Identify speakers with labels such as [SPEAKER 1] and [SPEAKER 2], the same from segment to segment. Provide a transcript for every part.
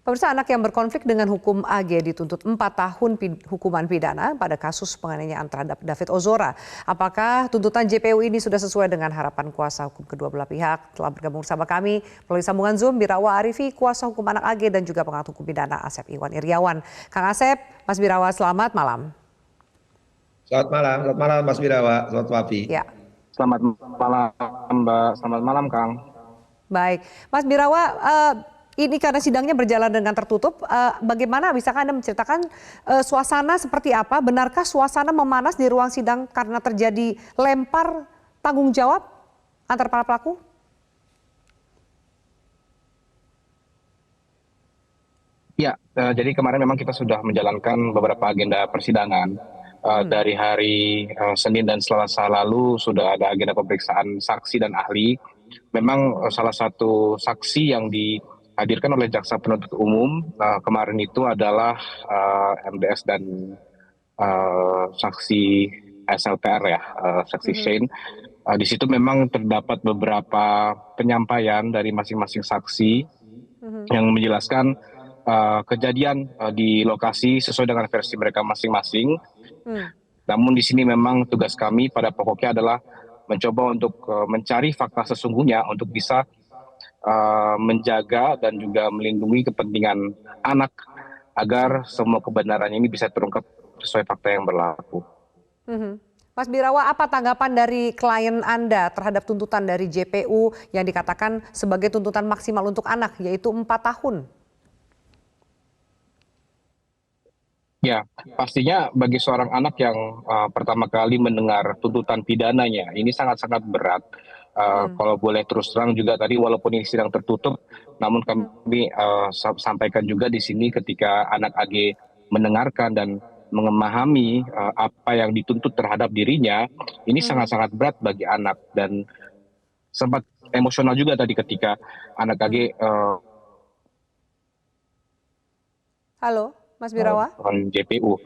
[SPEAKER 1] Pemirsa, anak yang berkonflik dengan hukum AG dituntut 4 tahun hukuman pidana pada kasus penganiayaan terhadap David Ozora. Apakah tuntutan JPU ini sudah sesuai dengan harapan kuasa hukum kedua belah pihak? Telah bergabung bersama kami melalui sambungan Zoom Birawa Arifi, kuasa hukum anak AG dan juga pengamat hukum pidana Asep Iwan Iriawan. Kang Asep, Mas Birawa, selamat malam.
[SPEAKER 2] Selamat malam Mas Birawa, selamat Wafi.
[SPEAKER 1] Ya.
[SPEAKER 3] Selamat malam Mbak, selamat malam Kang.
[SPEAKER 1] Baik, Mas Birawa, ini karena sidangnya berjalan dengan tertutup, bagaimana bisakah Anda menceritakan suasana seperti apa? Benarkah suasana memanas di ruang sidang karena terjadi lempar tanggung jawab antar para pelaku?
[SPEAKER 3] Ya, jadi kemarin memang kita sudah menjalankan beberapa agenda persidangan. Dari hari Senin dan Selasa lalu sudah ada agenda pemeriksaan saksi dan ahli. Memang salah satu saksi yang dihadirkan oleh jaksa penuntut umum kemarin itu adalah MDS dan saksi SLPR ya, saksi Shane. Di situ memang terdapat beberapa penyampaian dari masing-masing saksi yang menjelaskan kejadian di lokasi sesuai dengan versi mereka masing-masing. Namun di sini memang tugas kami pada pokoknya adalah mencoba untuk mencari fakta sesungguhnya untuk bisa menjaga dan juga melindungi kepentingan anak agar semua kebenaran ini bisa terungkap sesuai fakta yang berlaku.
[SPEAKER 1] Mas Birawa, apa tanggapan dari klien Anda terhadap tuntutan dari JPU yang dikatakan sebagai tuntutan maksimal untuk anak, yaitu 4 tahun?
[SPEAKER 3] Ya, pastinya bagi seorang anak yang pertama kali mendengar tuntutan pidananya, ini sangat-sangat berat. Kalau boleh terus terang juga tadi walaupun ini sidang tertutup, namun kami sampaikan juga di sini ketika anak AG mendengarkan dan memahami apa yang dituntut terhadap dirinya, ini sangat-sangat berat bagi anak dan sempat emosional juga tadi ketika anak AG
[SPEAKER 1] Halo, Mas Birawa?
[SPEAKER 3] JPU.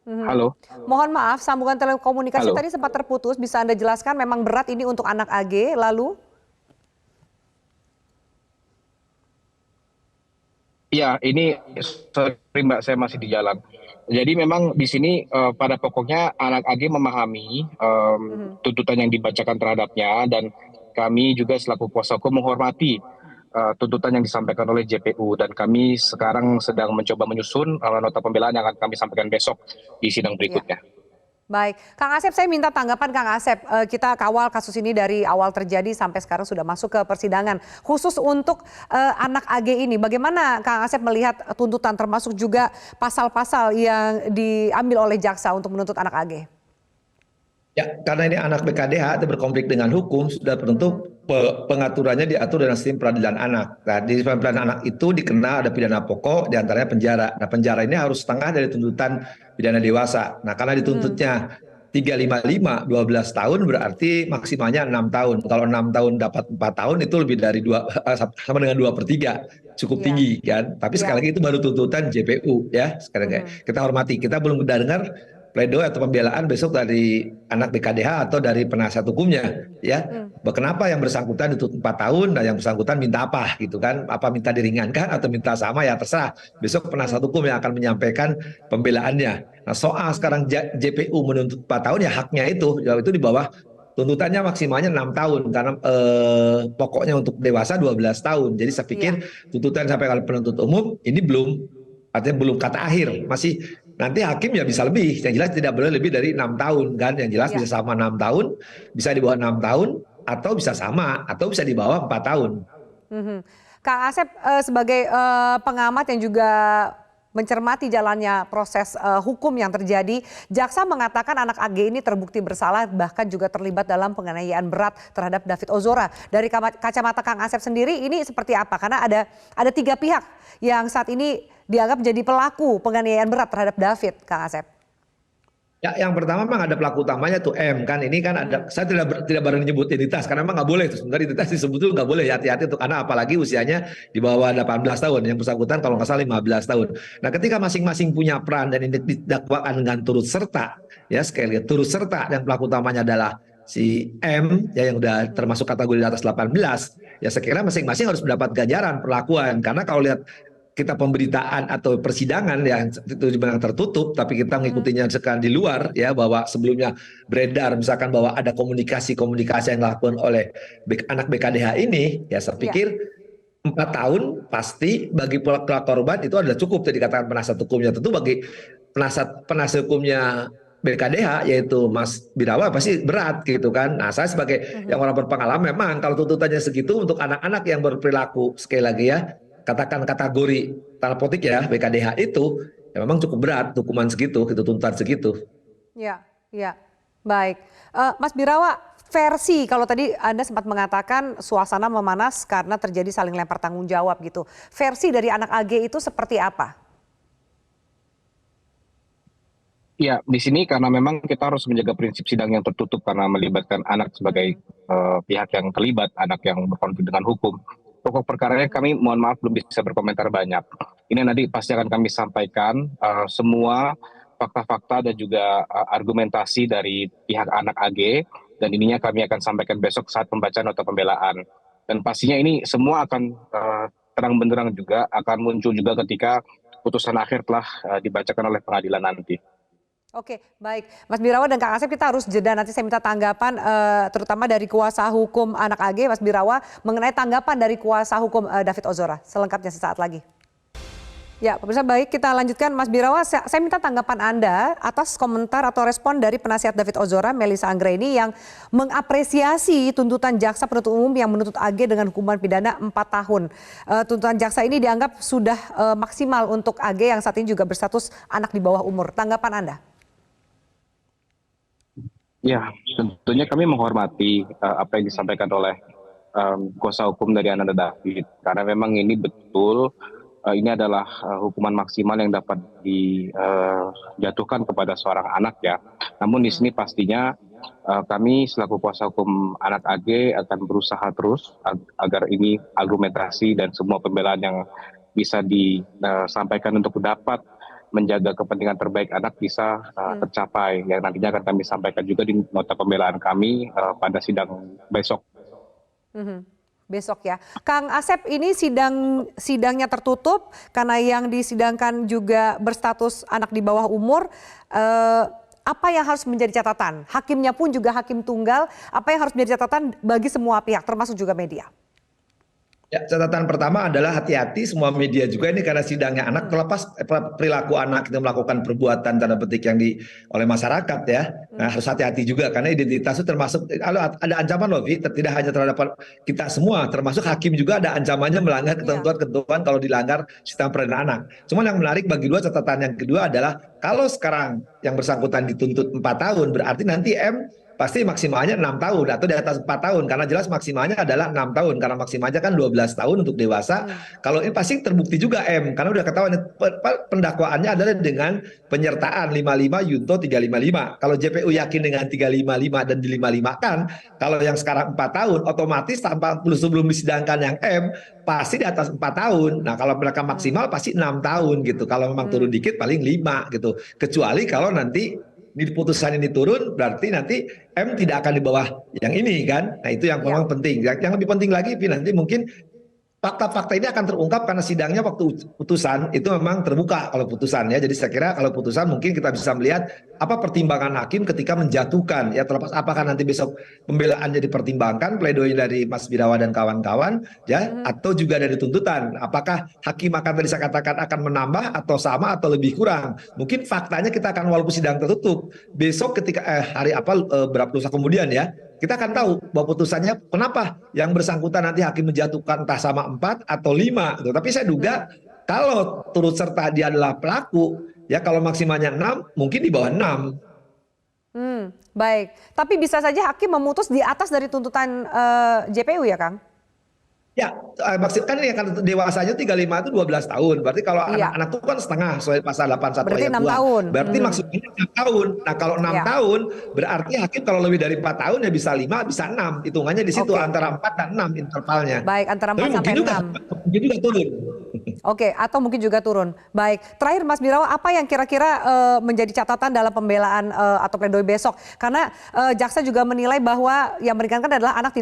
[SPEAKER 3] Halo.
[SPEAKER 1] Mohon maaf, sambungan telekomunikasi
[SPEAKER 3] Halo.
[SPEAKER 1] tadi sempat terputus. Bisa Anda jelaskan memang berat ini untuk anak AG, lalu?
[SPEAKER 3] Ya, ini sorry Mbak, saya masih di jalan. Jadi memang di sini pada pokoknya anak AG memahami tuntutan yang dibacakan terhadapnya dan kami juga selaku kuasa hukum menghormati tuntutan yang disampaikan oleh JPU dan kami sekarang sedang mencoba menyusun nota pembelaan yang akan kami sampaikan besok di sidang berikutnya.
[SPEAKER 1] Ya. Baik, Kang Asep, saya minta tanggapan Kang Asep. Kita kawal kasus ini dari awal terjadi sampai sekarang sudah masuk ke persidangan. Khusus untuk anak AG ini, bagaimana Kang Asep melihat tuntutan termasuk juga pasal-pasal yang diambil oleh jaksa untuk menuntut anak AG?
[SPEAKER 2] Ya, karena ini anak BKDH itu berkonflik dengan hukum, sudah tentu pengaturannya diatur dalam sistem peradilan anak. Nah, di peradilan anak itu dikenal ada pidana pokok, diantaranya penjara. Nah, penjara ini harus setengah dari tuntutan pidana dewasa. Nah, karena dituntutnya 355, 12 tahun berarti maksimalnya 6 tahun. Kalau 6 tahun dapat 4 tahun itu lebih dari sama dengan 2/3. Cukup tinggi kan. Tapi sekali lagi itu baru tuntutan JPU ya. Sekali lagi kita hormati. Kita belum dengar pledoi atau pembelaan besok dari anak BKDH atau dari penasihat hukumnya ya. Kenapa yang bersangkutan itu 4 tahun dan yang bersangkutan minta apa gitu kan, apa minta diringankan atau minta sama ya terserah, besok penasihat hukum yang akan menyampaikan pembelaannya. Nah, soal sekarang JPU menuntut 4 tahun ya haknya itu di bawah tuntutannya maksimalnya 6 tahun karena pokoknya untuk dewasa 12 tahun. Jadi saya pikir tuntutan sampai kalau penuntut umum ini artinya belum kata akhir, masih nanti hakim ya bisa lebih, yang jelas tidak boleh lebih dari 6 tahun kan, yang jelas bisa sama 6 tahun, bisa di bawah 6 tahun, atau bisa sama, atau bisa di bawah 4 tahun.
[SPEAKER 1] Kang Asep sebagai pengamat yang juga mencermati jalannya proses hukum yang terjadi, jaksa mengatakan anak AG ini terbukti bersalah bahkan juga terlibat dalam penganiayaan berat terhadap David Ozora. Dari kacamata Kang Asep sendiri ini seperti apa? Karena ada 3 pihak yang saat ini dianggap menjadi pelaku penganiayaan berat terhadap David, Kang Asep.
[SPEAKER 2] Ya, yang pertama memang ada pelaku utamanya tuh M kan, ini kan ada, saya tidak berani nyebut identitas karena memang nggak boleh tuh, sebenarnya identitas disebut tuh nggak boleh, hati-hati tuh karena apalagi usianya di bawah 18 tahun, yang bersangkutan kalau nggak salah 15 tahun. Nah, ketika masing-masing punya peran dan ini didakwakan dengan turut serta, ya sekali lagi turut serta, dan pelaku utamanya adalah si M ya yang udah termasuk kategori di atas 18, ya saya kira masing-masing harus mendapat ganjaran perlakuan karena kalau lihat kita pemberitaan atau persidangan yang itu memang tertutup, tapi kita ngikutinya sekarang di luar ya, bahwa sebelumnya beredar misalkan bahwa ada komunikasi yang dilakukan oleh anak BKDH ini, ya saya
[SPEAKER 1] Ya.
[SPEAKER 2] pikir 4 tahun pasti bagi pelaku korban itu adalah cukup. Tadi dikatakan penasihat hukumnya, tentu bagi penasihat hukumnya BKDH yaitu Mas Birawa pasti berat gitu kan. Nah saya sebagai yang orang berpengalaman, memang kalau tuntutannya segitu untuk anak-anak yang berperilaku, sekali lagi ya, katakan kategori narkotik ya BKDH itu, ya memang cukup berat hukuman segitu, itu tuntutan segitu.
[SPEAKER 1] Ya, ya, baik. Mas Birawa, versi kalau tadi Anda sempat mengatakan suasana memanas karena terjadi saling lempar tanggung jawab gitu. Versi dari anak AG itu seperti apa?
[SPEAKER 3] Ya, di sini karena memang kita harus menjaga prinsip sidang yang tertutup karena melibatkan anak sebagai pihak yang terlibat, anak yang berkonflik dengan hukum. Pokok perkaranya kami mohon maaf belum bisa berkomentar banyak. Ini nanti pasti akan kami sampaikan semua fakta-fakta dan juga argumentasi dari pihak anak AG, dan ininya kami akan sampaikan besok saat pembacaan nota pembelaan. Dan pastinya ini semua akan terang benderang juga, akan muncul juga ketika putusan akhir telah dibacakan oleh pengadilan nanti.
[SPEAKER 1] Oke, baik. Mas Birawa dan Kang Asep, kita harus jeda. Nanti saya minta tanggapan terutama dari kuasa hukum anak AG, Mas Birawa, mengenai tanggapan dari kuasa hukum David Ozora. Selengkapnya sesaat lagi. Ya, pemirsa, baik, kita lanjutkan. Mas Birawa, saya minta tanggapan Anda atas komentar atau respon dari penasihat David Ozora, Melissa Anggraini, yang mengapresiasi tuntutan jaksa penuntut umum yang menuntut AG dengan hukuman pidana 4 tahun. Tuntutan jaksa ini dianggap sudah maksimal untuk AG yang saat ini juga berstatus anak di bawah umur. Tanggapan Anda?
[SPEAKER 3] Ya, tentunya kami menghormati apa yang disampaikan oleh kuasa hukum dari Ananda David, karena memang ini betul ini adalah hukuman maksimal yang dapat dijatuhkan kepada seorang anak ya. Namun di sini pastinya kami selaku kuasa hukum anak AG akan berusaha terus agar ini argumentasi dan semua pembelaan yang bisa disampaikan untuk dapat menjaga kepentingan terbaik anak bisa tercapai, yang nantinya akan kami sampaikan juga di nota pembelaan kami pada sidang besok.
[SPEAKER 1] Besok ya. Kang Asep, ini sidangnya tertutup karena yang disidangkan juga berstatus anak di bawah umur. Apa yang harus menjadi catatan? Hakimnya pun juga hakim tunggal. Apa yang harus menjadi catatan bagi semua pihak, termasuk juga media?
[SPEAKER 2] Ya, catatan pertama adalah hati-hati semua media juga ini, karena sidangnya anak, terlepas perilaku anak itu melakukan perbuatan tanda petik yang oleh masyarakat ya. Nah, harus hati-hati juga karena identitas itu termasuk ada ancaman loh, Vi, tidak hanya terhadap kita semua, termasuk hakim juga ada ancamannya melanggar ketentuan-ketentuan kalau dilanggar sistem peradilan anak. Cuman yang menarik bagi catatan yang kedua adalah kalau sekarang yang bersangkutan dituntut 4 tahun, berarti nanti pasti maksimalnya 6 tahun atau di atas 4 tahun, karena jelas maksimalnya adalah 6 tahun karena maksimalnya kan 12 tahun untuk dewasa. Kalau ini pasti terbukti juga karena udah ketahuan pendakwaannya adalah dengan penyertaan 55 Yunto 355. Kalau JPU yakin dengan 355 dan di 55 kan, kalau yang sekarang 4 tahun otomatis tanpa sebelum disidangkan yang pasti di atas 4 tahun. Nah, kalau mereka maksimal pasti 6 tahun gitu. Kalau memang turun dikit paling 5 gitu. Kecuali kalau nanti di putusan ini turun, berarti nanti tidak akan di bawah yang ini kan. Nah, itu yang memang penting. Yang lebih penting lagi, nanti mungkin fakta-fakta ini akan terungkap karena sidangnya waktu putusan itu memang terbuka kalau putusannya. Jadi saya kira kalau putusan mungkin kita bisa melihat apa pertimbangan hakim ketika menjatuhkan, ya terlepas apakah nanti besok pembelaannya dipertimbangkan, pledoi dari Mas Birawa dan kawan-kawan ya, atau juga dari tuntutan. Apakah hakim akan, tadi saya katakan, akan menambah atau sama atau lebih kurang. Mungkin faktanya kita akan, walaupun sidang tertutup, besok ketika hari berapa lusa kemudian ya, kita akan tahu bahwa putusannya kenapa yang bersangkutan nanti hakim menjatuhkan entah sama 4 atau 5 gitu. Tapi saya duga kalau turut serta dia adalah pelaku, ya kalau maksimalnya 6 mungkin di bawah 6.
[SPEAKER 1] Baik, tapi bisa saja hakim memutus di atas dari tuntutan JPU ya, Kang?
[SPEAKER 2] Ya, maksud kan ini kan dewasanya 35 itu 12 tahun. Berarti kalau anak-anak itu kan setengah sesuai pasal 81
[SPEAKER 1] berarti
[SPEAKER 2] ayat
[SPEAKER 1] 6
[SPEAKER 2] 2.
[SPEAKER 1] tahun.
[SPEAKER 2] Berarti maksudnya 6 tahun. Nah, kalau 6 tahun berarti hakim kalau lebih dari 4 tahun ya bisa 5, bisa 6. Hitungannya di situ antara 4 dan 6 intervalnya.
[SPEAKER 1] Baik, antara 4
[SPEAKER 2] tapi
[SPEAKER 1] sampai 6.
[SPEAKER 2] mungkin juga turun.
[SPEAKER 1] Oke, atau mungkin juga turun. Baik, terakhir Mas Birawa, apa yang kira-kira menjadi catatan dalam pembelaan atau pledoi besok? Karena jaksa juga menilai bahwa yang meringankan adalah anak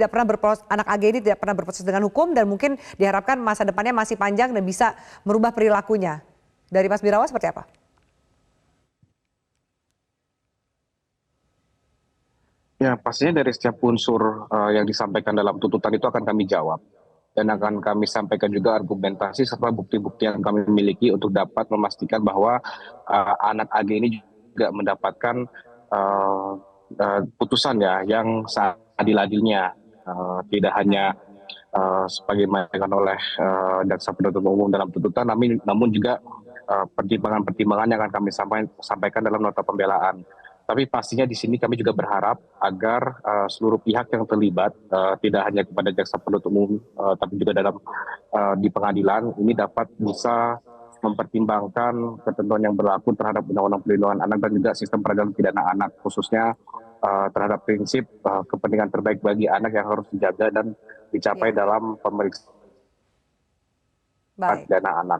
[SPEAKER 1] anak AG ini tidak pernah berproses dengan hukum dan mungkin diharapkan masa depannya masih panjang dan bisa merubah perilakunya. Dari Mas Birawa seperti apa?
[SPEAKER 3] Ya, pastinya dari setiap unsur yang disampaikan dalam tuntutan itu akan kami jawab. Dan akan kami sampaikan juga argumentasi serta bukti-bukti yang kami miliki untuk dapat memastikan bahwa anak AG ini juga mendapatkan putusan ya yang seadil-adilnya. Tidak hanya sebagaimana oleh jaksa penuntut umum dalam tuntutan, namun juga pertimbangan-pertimbangan yang akan kami sampaikan dalam nota pembelaan. Tapi pastinya di sini kami juga berharap agar seluruh pihak yang terlibat, tidak hanya kepada jaksa penuntut umum, tapi juga di pengadilan ini dapat bisa mempertimbangkan ketentuan yang berlaku terhadap Undang-Undang Perlindungan Anak dan juga sistem peradilan pidana anak, khususnya terhadap prinsip kepentingan terbaik bagi anak yang harus dijaga dan dicapai dalam pemeriksaan pidana anak.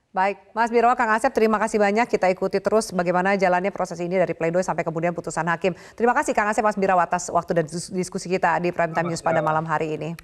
[SPEAKER 1] Baik, Mas Birawa, Kang Asep, terima kasih banyak. Kita ikuti terus bagaimana jalannya proses ini dari pledoi sampai kemudian putusan hakim. Terima kasih Kang Asep, Mas Birawa atas waktu dan diskusi kita di Prime Time News pada malam hari ini.